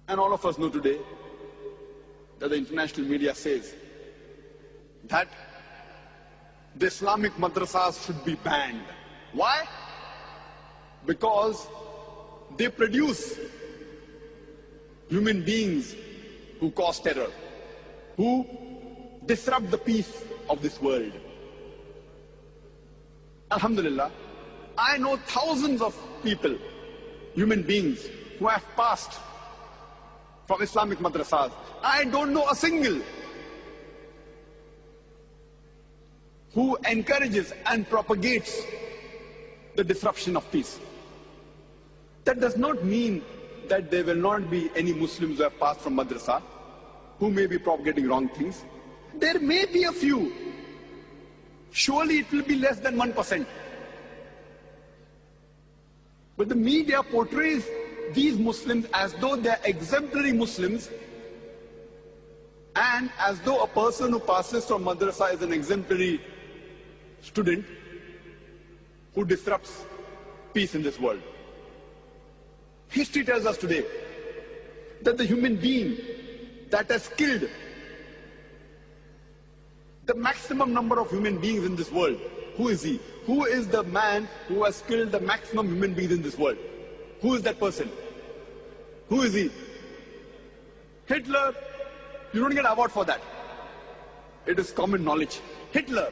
And all of us know today that the international media says that the Islamic madrasas should be banned. Why? Because they produce human beings who cause terror, who disrupt the peace of this world. Alhamdulillah, I know thousands of people, human beings, who have passed from Islamic madrasas. I don't know a single who encourages and propagates the disruption of peace. That does not mean that there will not be any Muslims who have passed from madrasa who may be propagating wrong things. There may be a few. Surely it will be less than 1%. But the media portrays these Muslims as though they are exemplary Muslims, and as though a person who passes from madrasa is an exemplary student who disrupts peace in this world. History tells us today that the human being that has killed the maximum number of human beings in this world, who is he? Who is the man who has killed the maximum human beings in this world? Who is that person? Who is he? Hitler. You don't get an award for that. It is common knowledge. Hitler.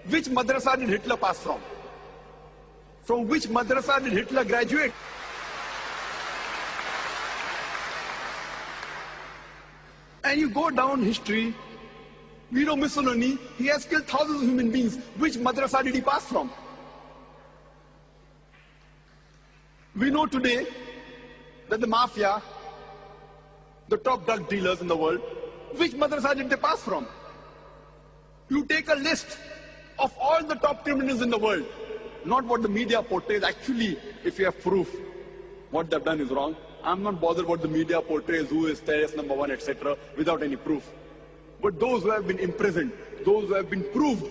Which madrasa did Hitler pass from? From which madrasa did Hitler graduate? And you go down history, we know Mussolini, he has killed thousands of human beings. Which madrasa did he pass from? We know today that the mafia, the top drug dealers in the world, which madrasa did they pass from? You take a list of all the top criminals in the world, not what the media portrays. Actually, if you have proof, what they've done is wrong. I'm not bothered what the media portrays, who is terrorist number one, etc., without any proof. But those who have been imprisoned, those who have been proved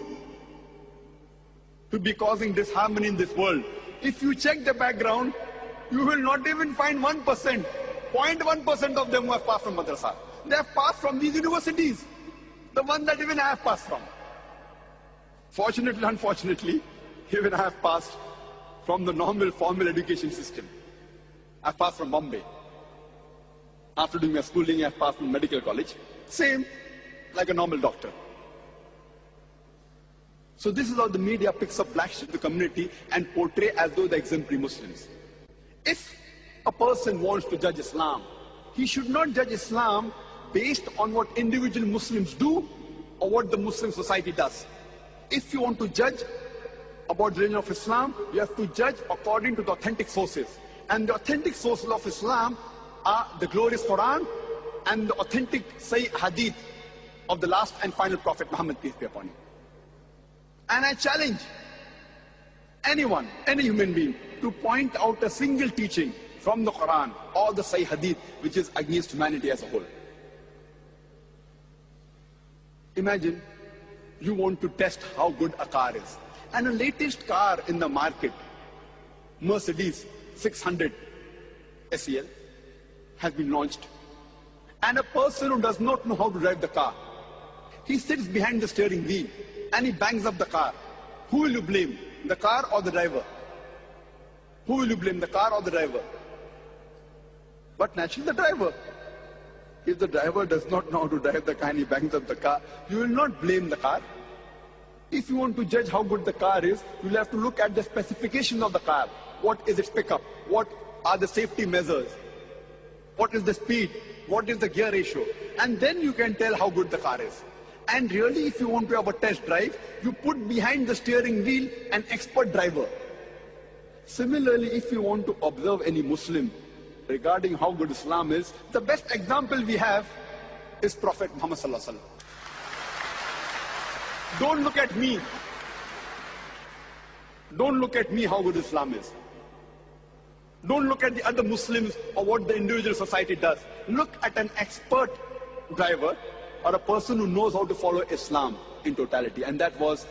to be causing disharmony in this world, if you check the background, you will not even find 1%, 0.1% of them who have passed from madrasa. They have passed from these universities, the one that even I have passed from. Fortunately, unfortunately, even I have passed from the normal formal education system. I passed from Bombay. After doing my schooling, I passed from medical college. Same, like a normal doctor. So this is how the media picks up black sheep of the community and portray as though they're exemplary Muslims. If a person wants to judge Islam, he should not judge Islam based on what individual Muslims do or what the Muslim society does. If you want to judge about the religion of Islam, you have to judge according to the authentic sources. And the authentic sources of Islam are the glorious Quran and the authentic Sahih Hadith of the last and final Prophet Muhammad, peace be upon him. And I challenge anyone, any human being, to point out a single teaching from the Quran or the Sahih Hadith which is against humanity as a whole. Imagine you want to test how good a car is. And the latest car in the market, Mercedes 600 SEL, has been launched. And a person who does not know how to drive the car, he sits behind the steering wheel and he bangs up the car. Who will you blame? The car or the driver? Who will you blame, the car or the driver? But naturally the driver. If the driver does not know how to drive the car and he bangs up the car, you will not blame the car. If you want to judge how good the car is, you will have to look at the specifications of the car. What is its pickup? What are the safety measures? What is the speed? What is the gear ratio? And then you can tell how good the car is. And really, if you want to have a test drive, you put behind the steering wheel an expert driver. Similarly, if you want to observe any Muslim regarding how good Islam is, the best example we have is Prophet Muhammad Sallallahu Alaihi Wasallam. Don't look at me. Don't look at me how good Islam is. Don't look at the other Muslims or what the individual society does. Look at an expert driver or a person who knows how to follow Islam in totality. And that was